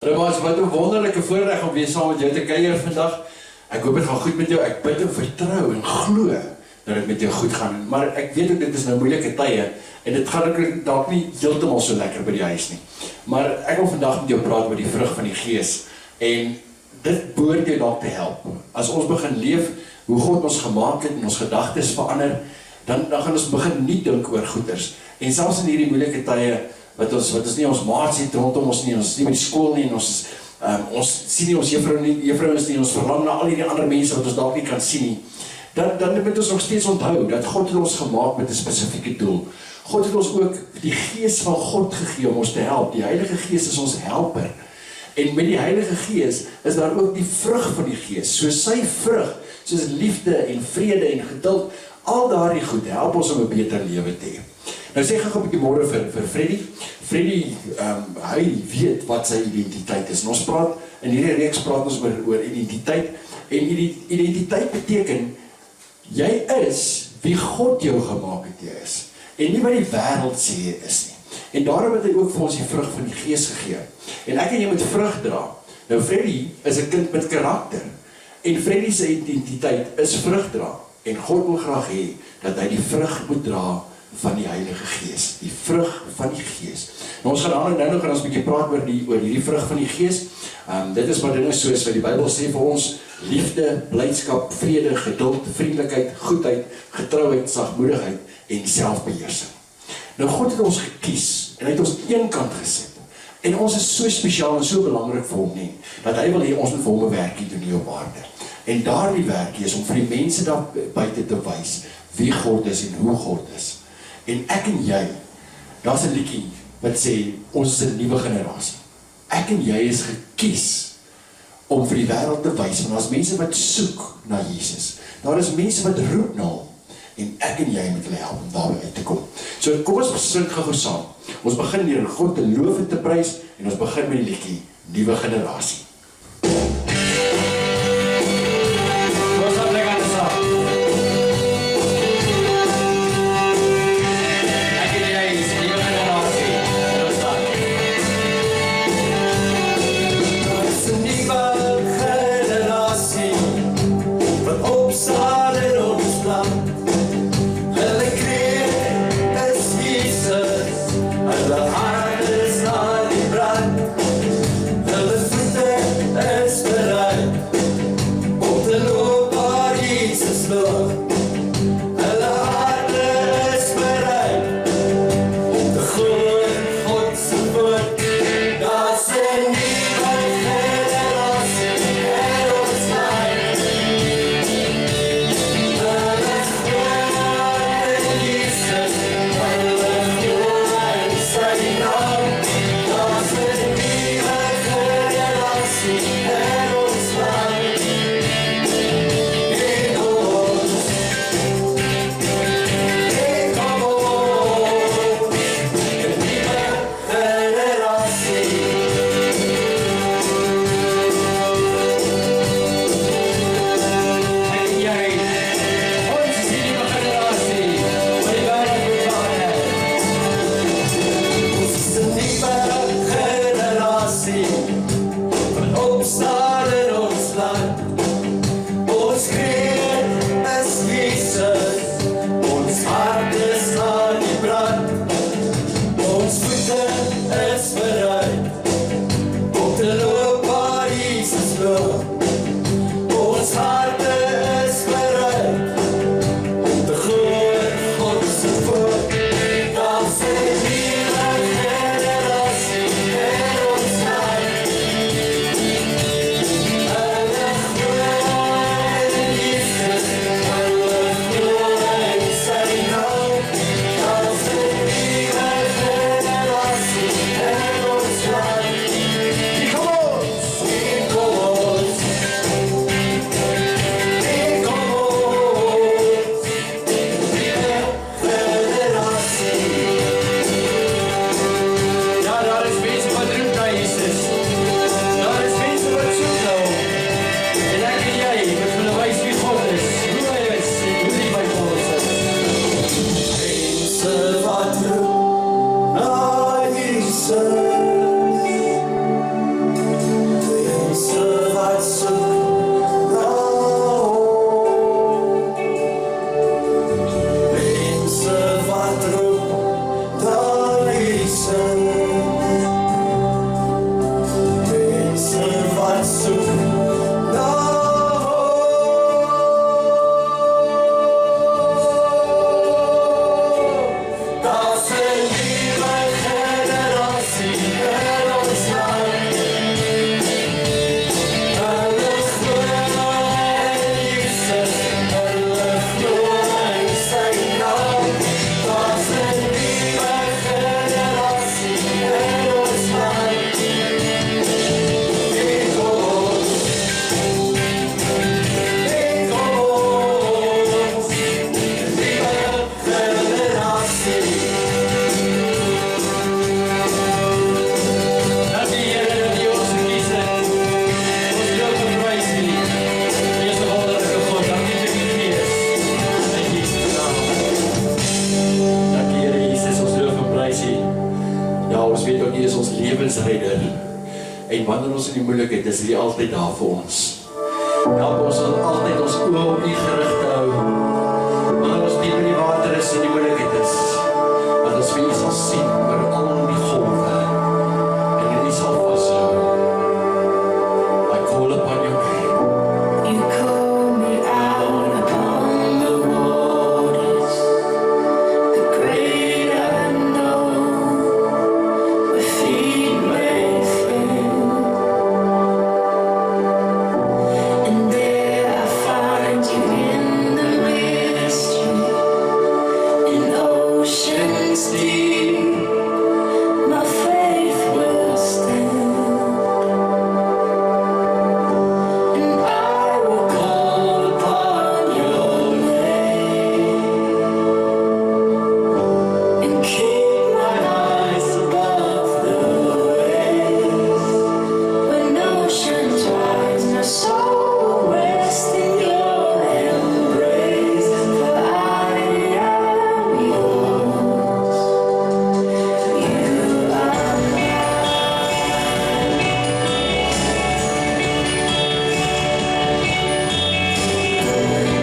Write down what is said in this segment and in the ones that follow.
Remaas, wat 'n wonderlike voorreg om weer saam met jou te kuier vandag. Ek hoop dit gaan goed met jou. Ek bid en vertrou en glo dat dit met jou goed gaan. Maar ek weet ook dit is nou moeilike tye en dit gaan ook dalk nie heeltemal so lekker by die huis nie. Maar ek wil vandag met jou praat oor die vrug van die Gees en dit behoort jou dalk te help. As ons begin leef hoe God ons gemaak het en ons gedagtes verander, dan gaan ons begin nie dink oor goeders. En selfs in hierdie moeilike tye wat ons nie ons maats het rondom ons nie, ons is nie by die skool nie, en ons sien nie ons juffrouens nie, ons verlang na al die ander mense wat ons dalk nie kan sien nie, dan moet ons nog steeds onthou, dat God het ons gemaak met 'n spesifieke doel. God het ons ook die Gees van God gegee om ons te help. Die Heilige Gees is ons helper. En met die Heilige Gees is daar ook die vrug van die Gees. So sy vrug, soos liefde en vrede en geduld, al daardie goed help ons om 'n beter lewe te hê. Nou sê ek 'n bietjie môre vir Freddy. Freddy, hy weet wat sy identiteit is. En ons praat, in hierdie reeks praat ons oor identiteit. En identiteit beteken, jy is wie God jou gemaak het jy is. En nie wat die wêreld sê jy is nie. En daarom het hy ook vir ons die vrug van die Gees gegee. En ek en jy moet vrug dra. Nou Freddy is 'n kind met karakter. En Freddy se identiteit is vrug dra. En God wil graag hê dat hy die vrug moet dra van die Heilige Gees, die vrug van die Gees. Nou ons gaan nou nog ons 'n bietjie praat oor hierdie vrug van die Gees. Dit is maar dinge soos wat die Bybel sê vir ons: liefde, blydskap, vrede, geduld, vriendelikheid, goedheid, getrouheid, sagmoedigheid en selfbeheersing. Nou God het ons gekies en hy het ons eenkant gesit. En ons is so spesiaal en so belangrik vir hom nie, dat hy wil hê ons moet vir hom 'n werkie doen hier op aarde. En daardie werkie is om vir die mense daar buite te wys wie God is en hoe God is. En ek en jy, daar's 'n liedjie wat sê, ons is 'n nuwe generasie. Ek en jy is gekies om vir die wêreld te wys, want daar's mense wat soek na Jesus. Daar is mense wat roep na hom, en ek en jy moet hulle help om daarby uit te kom. So kom ons besin gou saam. Ons begin deur God te loof en te prys, en ons begin met die liedjie, Nuwe Generasie. En wanneer ons in die moeilikheid is hy altyd daar vir ons. Help ons om altyd ons oë op U gerig te hou. Wanneer ons diep in die water is en die moeilikheid is, dat ons vir U sal sien oor al die golwe en U sal vashou. I call upon your name. You call me out upon the waters, the great unknown, where feet may fail. And there I find you in the mystery, in oceans deep. My faith will stand, and I will call upon your name, and keep my eyes above the waves. When oceans rise, my soul will rest in your embrace. For I am yours, you are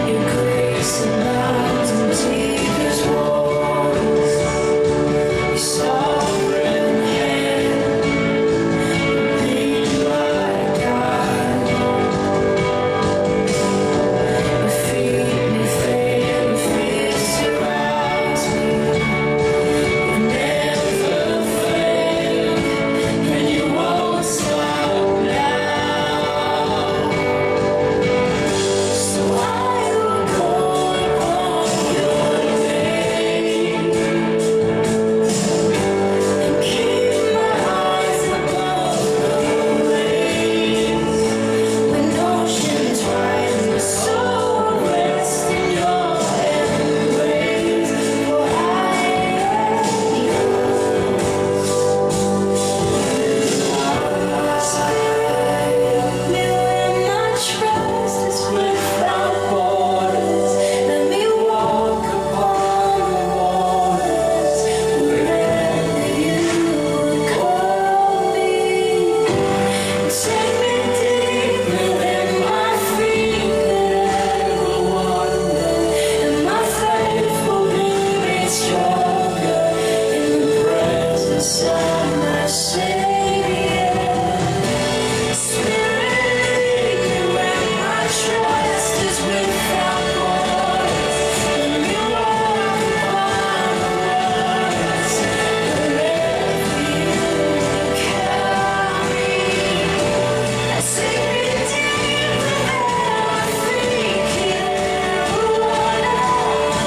your grace abounds in deepest waters. Your sovereign hand will be my guide. My feet may fail, fear surrounds me. You never fail, and you won't stop now. So I will call upon your name, and keep my eyes above the waves. When oceans rise, my soul rests in your embrace. For I am yours. Let me where my trust is without borders. Let me walk upon the waters wherever you call me. Take me deeper than my feet could ever wander, and my faith will be made stronger in the presence of my Savior. Spirit, lead me where my trust is without borders. Let me walk upon the waters wherever you carry me. Take me deeper than my feet can ever wander,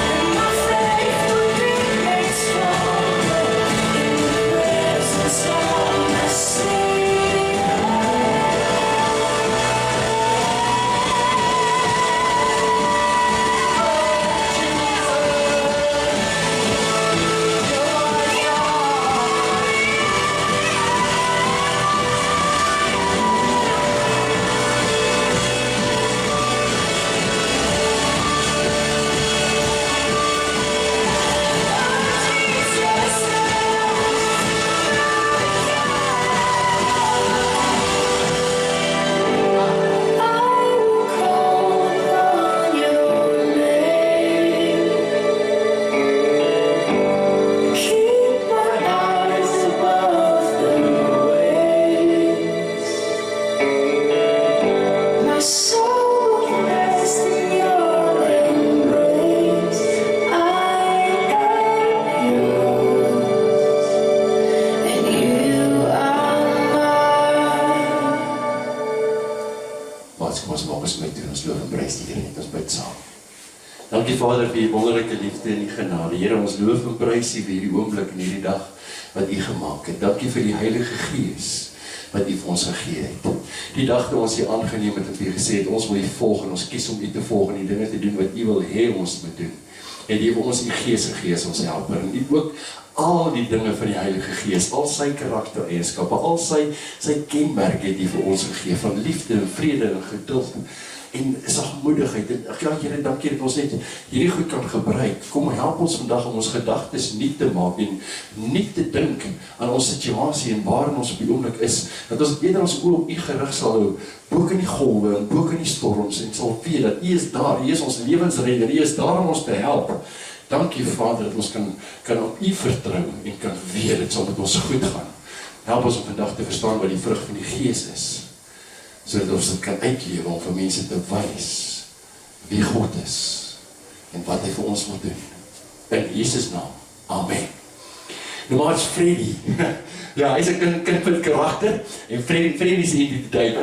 and my faith will be made stronger in the presence of my Savior. Kom ons maak ons met toe, ons loof en prys die Here net, ons bid saam. Dankie Vader vir die wonderlike liefde en die genade. Here, ons loof en prys U vir hierdie oomblik en hierdie dag wat U gemaak het. Dankie vir die Heilige Gees wat U vir ons gegee het. Die dag toe ons U aangeneem het en vir U gesê het, ons wil U volg en ons kies om U te volg en die dinge te doen wat U wil hê ons moet doen. En U vir ons U Gees gegee as ons helper. En U ook Al die dinge van die Heilige Gees, al sy karaktereienskappe, al sy kenmerke het hy vir ons gegee, van liefde en vrede en geduld en sagmoedigheid. En ja, Here, dankie dat ons net hierdie goed kan gebruik. Kom, help ons vandag om ons gedagtes nie te maak en nie te dink aan ons situasie en waarin ons op die oomblik is. Dat ons eerder ons oë op U gerig sal hou, bo in die golwe en bo in die storms en sal weet dat U is daar, U is ons lewensredder, U is daar om ons te help. Dankie Vader dat ons kan op U vertrou en kan weet dit sal met ons goed gaan. Help ons om vandag te verstaan wat die vrug van die Gees is, sodat ons dit kan uitleef om vir mense te wys wie God is en wat hy vir ons wil doen. In Jesus naam. Amen. Nou maar is Freddy. Ja, hy is 'n kind met karakter en Freddy se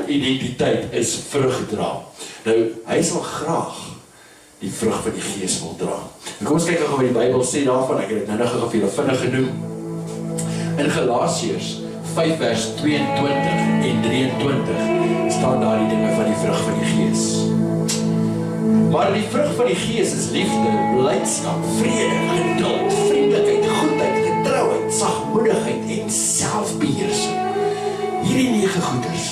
identiteit is vrug dra. Nou, hy sal graag die vrug van die Gees wil dra. En kom ons kyk gou wat die Bybel sê daarvan. Ek het dit nou nog vir julle vinnig genoem. In Galasiërs 5 vers 22 en 23 staan daar die dinge van die vrug van die Gees. Maar die vrug van die Gees is liefde, blydskap, vrede, geduld, vriendelikheid, goedheid, getrouheid, sagmoedigheid en selfbeheersing. Hierdie 9 goeders,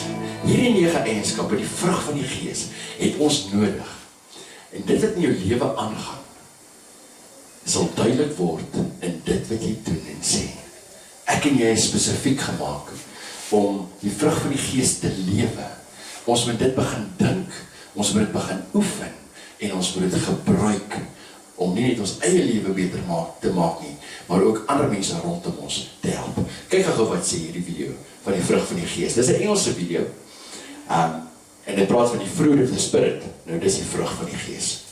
hierdie 9 eienskappe, die vrug van die Gees, het ons nodig. En dit wat in jou lewe aangaan, sal duidelik word in dit wat jy doen en sê. Ek en jy is spesifiek gemaak om die vrug van die Gees te lewe. Ons moet dit begin dink, ons moet dit begin oefen en ons moet dit gebruik om nie net ons eie lewe beter te maak nie, maar ook ander mense rondom ons te help. Kyk gou wat sê hierdie video van die vrug van die Gees. Dis 'n Engelse video. En dit praat van die fruit of the Spirit. Nou dis die vrug van die Gees.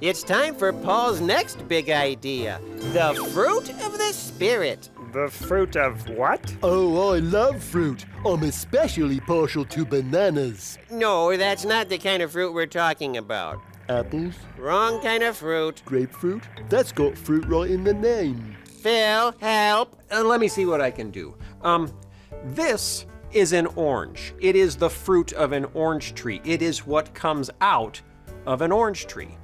It's time for Paul's next big idea, the fruit of the Spirit. The fruit of what? Oh, I love fruit. I'm especially partial to bananas. No, that's not the kind of fruit we're talking about. Apples, Wrong kind of fruit. grapefruit. That's got fruit right in the name. Phil, help. Let me see what I can do. This is an orange. It is the fruit of an orange tree. It is what comes out of an orange tree.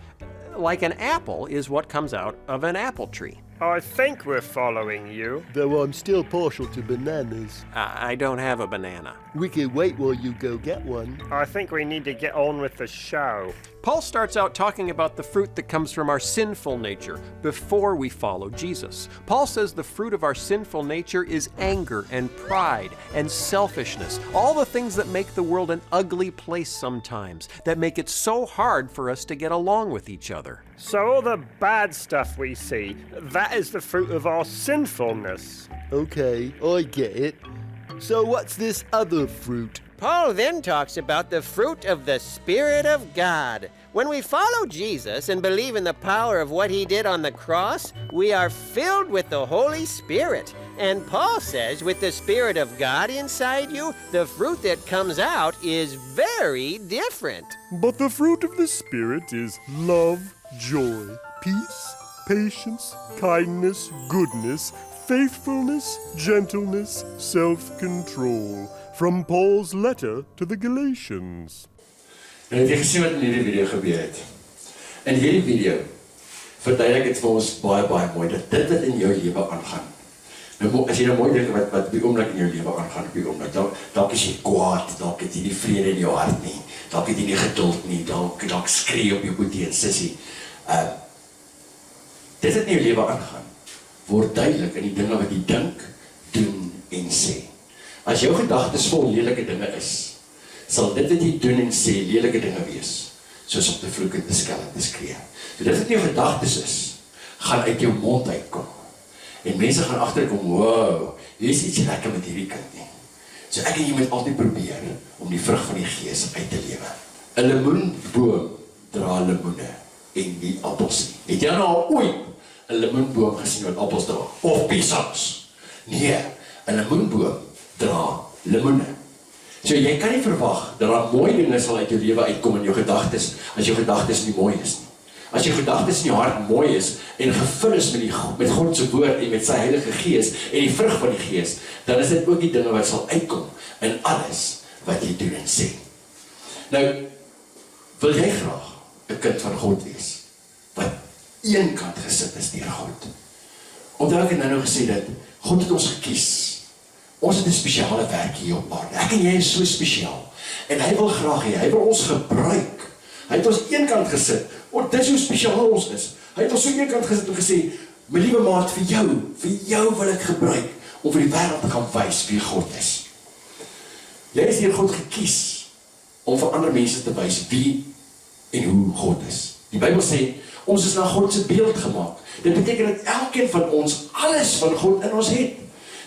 Like an apple is what comes out of an apple tree. I think we're following you. Though I'm still partial to bananas. I don't have a banana. We can wait while you go get one. I think we need to get on with the show. Paul starts out talking about the fruit that comes from our sinful nature before we follow Jesus. Paul says the fruit of our sinful nature is anger and pride and selfishness, all the things that make the world an ugly place sometimes, that make it so hard for us to get along with each other. So all the bad stuff we see, that is the fruit of our sinfulness. Okay, I get it. So what's this other fruit? Paul then talks about the fruit of the Spirit of God. When we follow Jesus and believe in the power of what he did on the cross, we are filled with the Holy Spirit. And Paul says with the Spirit of God inside you, the fruit that comes out is very different. But the fruit of the Spirit is love, joy, peace, patience, kindness, goodness, faithfulness, gentleness, self-control. From Paul's letter to the Galatians. En het jy gesien wat in hierdie video gebeur het? In hierdie video verduidelik dit vir ons baie mooi dat dit wat in jou lewe aangaan. Nou as jy nou mooi dink wat op die oomblik in jou lewe aangaan op die oomblik, dalk is jy kwaad, dalk het jy nie vrede in jou hart nie, dalk het jy nie geduld nie, dalk skree op jou boetie en sussie. Dit wat in jou lewe aangaan, word duidelik in die dinge wat jy dink, doen en sê. As jou gedagtes vol lelike dinge is, sal dit wat jy doen en sê lelike dinge wees, soos om te vloek en te skel en te skree. So dit wat in jou gedagtes is, gaan uit jou mond uitkom. En mense gaan agterkom, wow, hier is iets lekker met hierdie kind nie. So ek en jy moet altyd probeer om die vrug van die Gees uit te lewe. 'n Lemoenboom dra lemoene en nie appels nie. Het jy nou al ooit 'n lemoenboom gesien wat appels dra? Of piesangs? Nee, 'n lemoenboom dra lemoene. So jy kan nie verwag dat daar mooi dinge sal uit jou lewe uitkom in jou gedagtes, as jou gedagtes nie mooi is nie. As jou gedagtes in jou hart mooi is en gevul is met God se woord en met sy Heilige Gees en die vrug van die Gees, dan is dit ook die dinge wat sal uitkom in alles wat jy doen en sê. Nou, wil jy graag 'n kind van God wees, wat eenkant gesit is deur God? Onthou ek het nou gesê dat God het ons gekies. Ons het 'n spesiale werk hier op aarde. Ek en jy is so spesiaal. En hy wil graag hê, hy wil ons gebruik. Hy het ons eenkant gesit. Dis hoe spesiaal ons is. Hy het ons so eenkant gesit en gesê, my liewe maat, vir jou wil ek gebruik om vir die wêreld te gaan wys wie God is. Jy is deur God gekies om vir ander mense te wys wie en hoe God is. Die Bybel sê, ons is na God se beeld gemaak. Dit beteken dat elkeen van ons alles van God in ons het.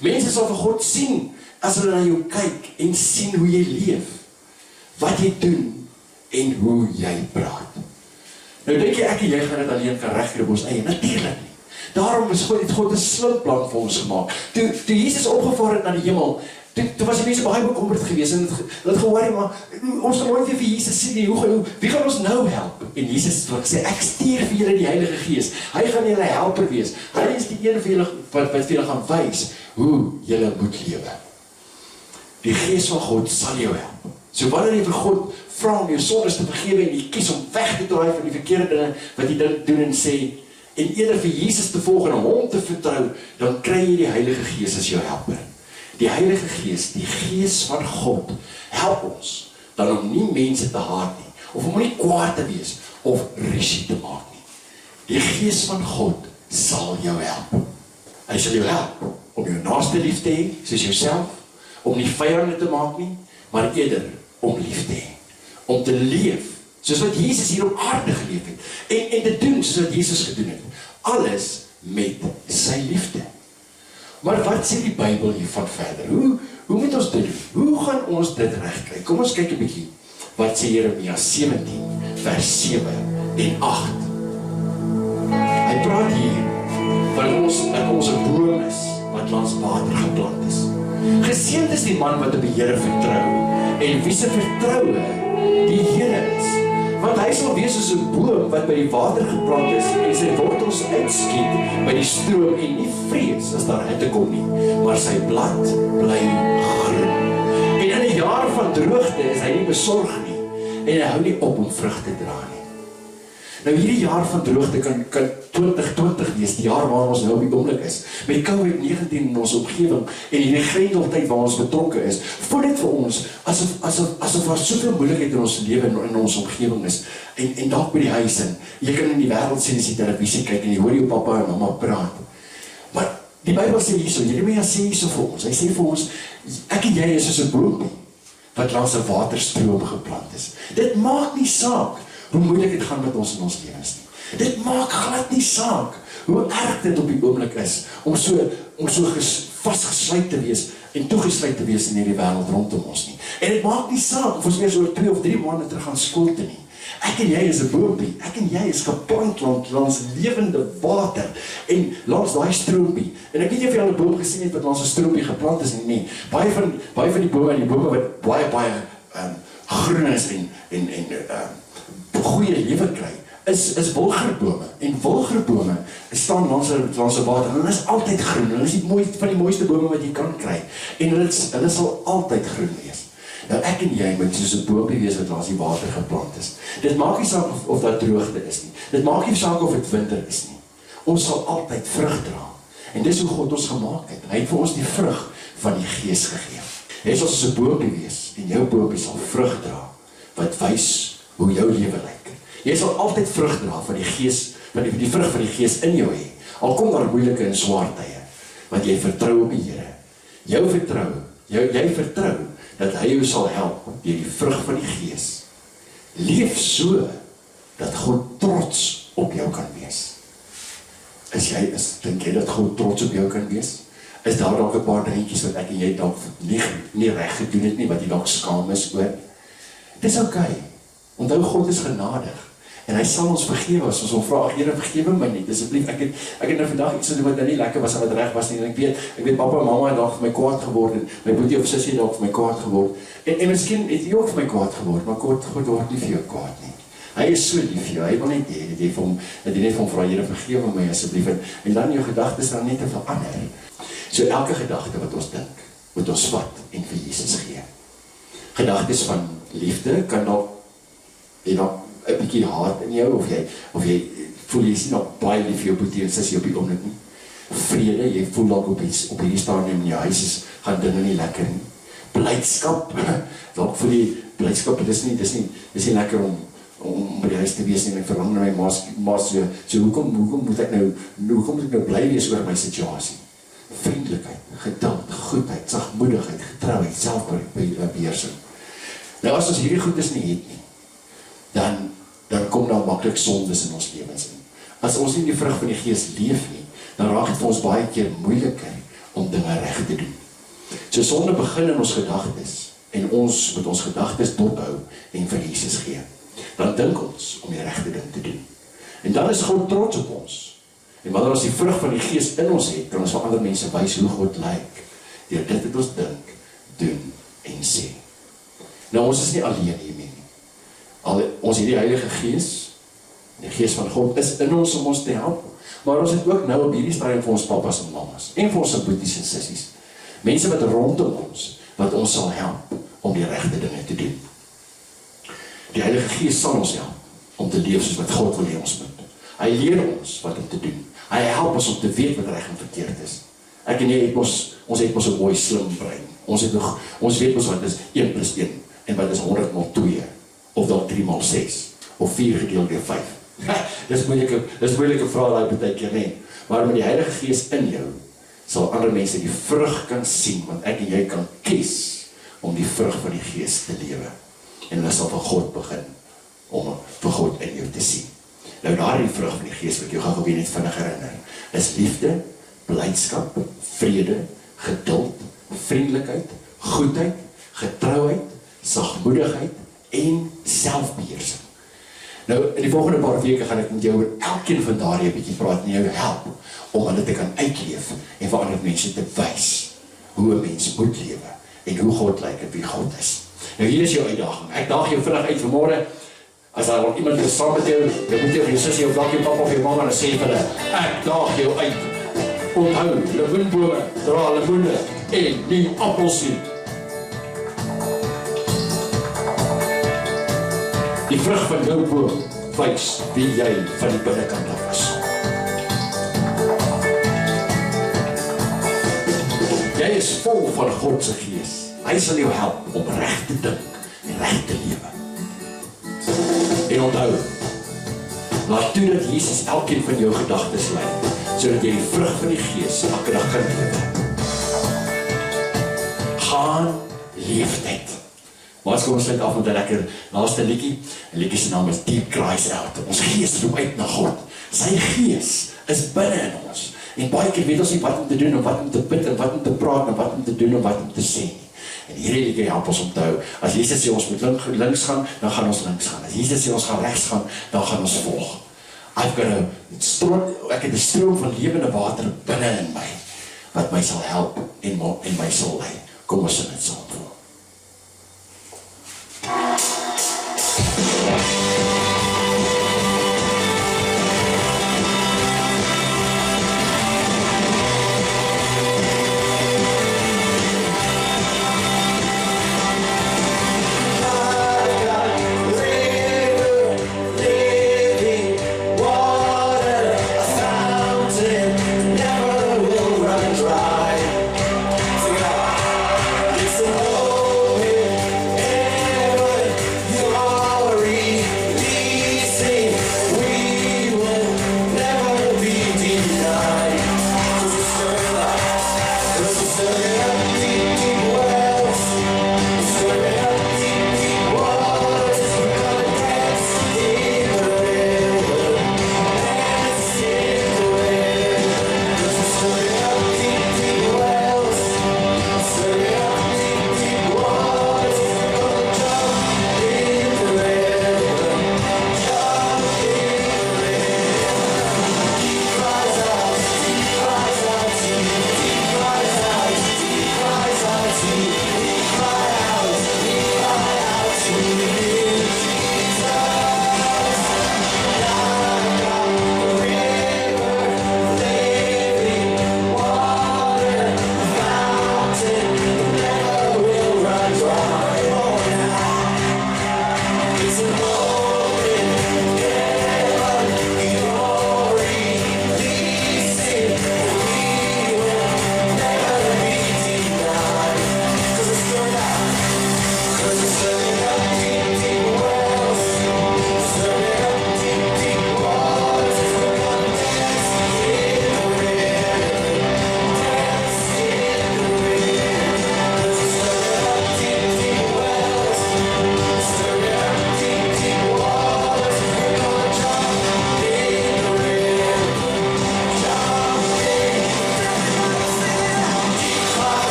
Mense sal vir God sien as hulle na jou kyk en sien hoe jy leef, wat jy doen en hoe jy praat. Nou dink jy ek en jy gaan dit alleen kan regkry op ons eie? Natuurlik nie. Daarom het God 'n slim plan vir ons gemaak. Toe Jesus opgevaar het na die hemel, toe was die mense baie bekommerd geweest en het gehoor, maar ons gaan nooit weer vir Jesus sien nie. Wie gaan ons nou help? En Jesus het gesê, ek stuur vir julle die Heilige Gees. Hy gaan julle helper wees. Hy is die een vir julle wat vir julle gaan wys hoe julle moet lewe. Die Gees van God sal jou help. So wanneer jy vir God vra om jou sondes te vergewe en jy kies om weg te draai van die verkeerde dinge wat jy doen en sê, en eerder vir Jesus te volg en hom te vertrou, dan kry jy die Heilige Gees as jou helper. Die Heilige Gees, die Gees van God, help ons dan om nie mense te haat nie, of om nie kwaad te wees, of ruzie te maak nie. Die Gees van God sal jou help. Hy sal jou help om jou naaste lief te hê, soos jouself, om nie vyande te maak nie, maar eerder om lief te hê, om te leef, soos wat Jesus hier op aarde geleef het, en te doen soos wat Jesus gedoen het, alles met sy liefde. Maar wat sê die Bybel hiervan verder? Hoe moet ons dit doen? Hoe gaan ons dit regkry? Kom ons kyk 'n bietjie. Wat sê Jeremia 17 vers 7 en 8? Hy praat hier van ons 'n boom is wat langs water geplant is. Geseënd is die man wat op die Here vertrou en wie se vertroue die Here is. Want hy sal wees soos 'n boom wat by die water geplant is en sy wortels uitskiet by die stroom en nie vrees as daar hitte kom nie, maar sy blad bly groen. En in 'n jaar van droogte is hy nie besorg nie en hy hou nie op om vrug te dra nie. Nou hierdie jaar van droogte kan 2020 wees, die jaar waar ons nou op die oomblik is, met COVID-19 in ons omgewing en hierdie grendeltyd waar ons betrokke is. Voel dit vir ons asof daar soveel moeilikheid in ons lewe en in ons omgewing is, en dalk by die huis, en jy kan in die wêreld sien as jy televisie kyk en jy hoor jou pappa en mamma praat. Maar die Bybel sê hierso, Jeremia sê hierso vir ons, hy sê vir ons, ek en jy is soos 'n boom wat langs 'n waterstroom geplant is. Dit maak nie saak hoe moeilik dit gaan met ons in ons lewens nie. Dit maak glad nie saak hoe erg dit op die oomblik is om so vasgesluit te wees en toegesluit te wees in hierdie wêreld rondom ons nie. En dit maak nie saak of ons weer so 2 of 3 maande terug gaan skool toe nie. Ek en jy is 'n boompie. Ek en jy is geplant langs lewende water en langs daai stroompie. En ek weet nie of jy al 'n boom gesien het wat langs 'n stroompie geplant is nie. Baie van die bome wat baie groen is en goeie lewe kry, is wilgerbome. En wilgerbome staan langs 'n water en hulle is altyd groen. Hulle is van die mooiste bome wat jy kan kry. En hulle sal altyd groen wees. Nou ek en jy moet soos 'n boompie wees wat langs die water geplant is. Dit maak nie saak of daar droogte is nie. Dit maak nie saak of dit winter is nie. Ons sal altyd vrug dra. En dis hoe God ons gemaak het. Hy het vir ons die vrug van die Gees gegee. Jy sal soos 'n boompie wees en jou boompie sal vrug dra wat wys hoe jou lewe lyk. Jy sal altyd vrug dra van die Gees, van die vrug van die Gees in jou hê. Al kom daar moeilike en swaar tye, want jy vertrou op die Here. Jy vertrou dat hy jou sal help deur die vrug van die Gees. Leef so dat God trots op jou kan wees. Dink jy dat God trots op jou kan wees? Is daar dalk 'n paar dingetjies wat ek en jy dalk nie reg gedoen het nie, wat jy dalk skaam is oor? Dis okay. Onthou, God is genadig en hy sal ons vergewe as ons hom vra. Ag Here, vergewe my net asseblief. Ek het nou vandag iets gedoen wat nou nie lekker was en wat reg was nie. En ek weet pappa en mamma het dalk vir my kwaad geword en my boetie of sussie het dalk vir my kwaad geword. En miskien het jy ook vir my kwaad geword, maar God word nie vir jou kwaad nie. Hy is so lief vir jou. Hy wil net hê dat jy net vir hom vra, Here, vergewe my asseblief, en dan jou gedagtes dan net te verander. So elke gedagte wat ons dink, moet ons vat en vir Jesus gee. Gedagtes van liefde kan dalk 'n bietjie haat in jou, of jy voel jy is nie nog baie lief vir jou boetie en sussie op die oomblik nie. vrede, jy voel dalk op hierdie stadium in jou huis gaan dinge nie lekker nie. Blydskap, dalk voel jy blydskap, dis nie lekker om by die huis te wees nie, en ek verlang na my maas so hoekom moet ek nou bly wees oor my situasie? Vriendelikheid, geduld, goedheid, sagmoedigheid, getrouheid, selfbeheersing. Nou as ons hierdie goedes nie het nie, dan kom daar maklik sondes in ons lewens in. As ons nie die vrug van die Gees leef nie, dan raak het vir ons baie keer moeiliker om dinge reg te doen. So sonde begin in ons gedagtes, en ons moet ons gedagtes dophou en vir Jesus gee. Dan dink ons om die regte ding te doen. En dan is God trots op ons. En wanneer ons die vrug van die Gees in ons het, kan ons vir ander mense wys hoe God lyk, deur dit wat ons dink, doen en sê. Nou ons is nie alleen hiermee nie. Ons het die Heilige Gees, die Gees van God is in ons om ons te help, maar ons het ook nou op hierdie stadium vir ons papas en mamas, en vir ons boeties en sissies, mense wat rondom ons, wat ons sal help om die regte dinge te doen. Die Heilige Gees sal ons help om te leef soos wat God wil hê ons moet. Hy leer ons wat om te doen. Hy help ons om te weet wat reg en verkeerd is. Ek en jy het ons het 'n mooi slim brein. Ons weet ons wat is 1 + 1 en wat is 100 × 2 of dan 3 × 6 of 4 gedeeld deur 5. Dis moeilike vrae daai baie keer nie. Maar met die Heilige Gees in jou sal ander mense die vrug kan sien, want ek en jy kan kies om die vrug van die Gees te lewe. En hulle sal van God begin om vir God in jou te sien. Nou daardie vrug van die Gees wat jou gaan weer net vinnig herinner, is liefde, blydskap, vrede, geduld, vriendelikheid, goedheid, getrouheid, sagmoedigheid en selfbeheersing. Nou in die volgende paar weke gaan ek met jou oor elkeen van daardie 'n bietjie praat en jou help om hulle te kan uitleef en vir ander mense te wys hoe 'n mens moet lewe en hoe God lyk en wie God is. Nou hier is jou uitdaging. Ek daag jou vinnig uit vanmôre. As daar al iemand is saam met jou, dan moet jy vir jou sussie of dalk jou pappa of jou mamma en sê vir hulle, ek daag jou uit. Onthou, lemoenbome dra lemoene en nie appels nie. Die vrug van jou boom wys wie jy van die binnekant af is. Jy is vol van God se Gees. Hy sal jou help om reg te dink en reg te lewe. En onthou, laat toe dat Jesus elkeen van jou gedagtes lei, sodat jy die vrug van die Gees elke dag kan lewe. Gaan leef dit. Maar as kom ons sluit af met 'n lekker laaste liedjie. 'n Liedjie se naam is Deep Cries Out. Ons gees roep uit na God. Sy Gees is binne in ons. En baie keer weet ons nie wat om te doen, en wat om te bid, en wat om te praat, en wat om te doen, en wat om te sê nie. En hierdie liedjie help ons om te hou. As Jesus sê ons moet links gaan, dan gaan ons links gaan. As Jesus sê ons gaan regs gaan, dan gaan ons volg. Ek het 'n stroom van lewende water binne in my, wat my sal help en my sal lei. Kom ons sing dit saam. Never will run dry. Sing it out. It's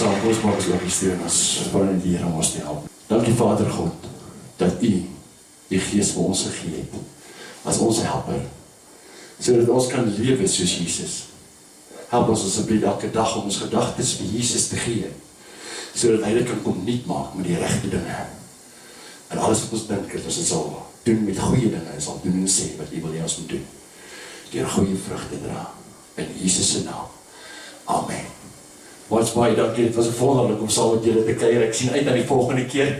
saam, kom ons maak ons oogies toe en ons vra net die Here om ons te help. Dankie Vader God, dat U die Gees vir ons gegee het, as ons helper, sodat ons kan lewe soos Jesus. Help ons asseblief elke dag om ons gedagtes vir Jesus te gee, sodat hy dit kan kom nuut maak met die regte dinge. En alles wat ons dink, dat ons dit sal doen met goeie dinge, en sal doen en sê wat U wil hê ons moet doen. Deur goeie vrugte dra, in Jesus se naam. Amen. Wat baie dankie, dit was 'n wonderlik om saam met julle te kuier. Ek sien uit na die volgende keer.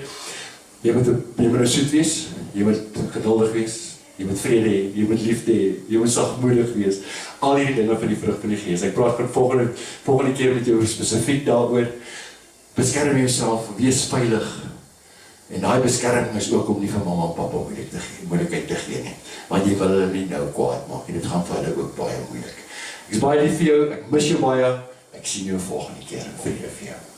Jy moet soet wees, jy moet geduldig wees, jy moet vrede hê, jy moet liefde hê, jy moet sagmoedig wees. Al hierdie dinge van die vrug van die Gees. Ek praat van volgende keer met jou spesifiek daaroor. Beskerm jouself, wees veilig. En daai beskerming is ook om nie vir mamma en pappa moeilikheid te gee nie. Want jy wil hulle nie nou kwaad maak en dit gaan vir hulle ook baie moeilik. Ek is baie lief vir jou, ek mis jou baie. Ek sien jou volgende keer. Vrede vir jou.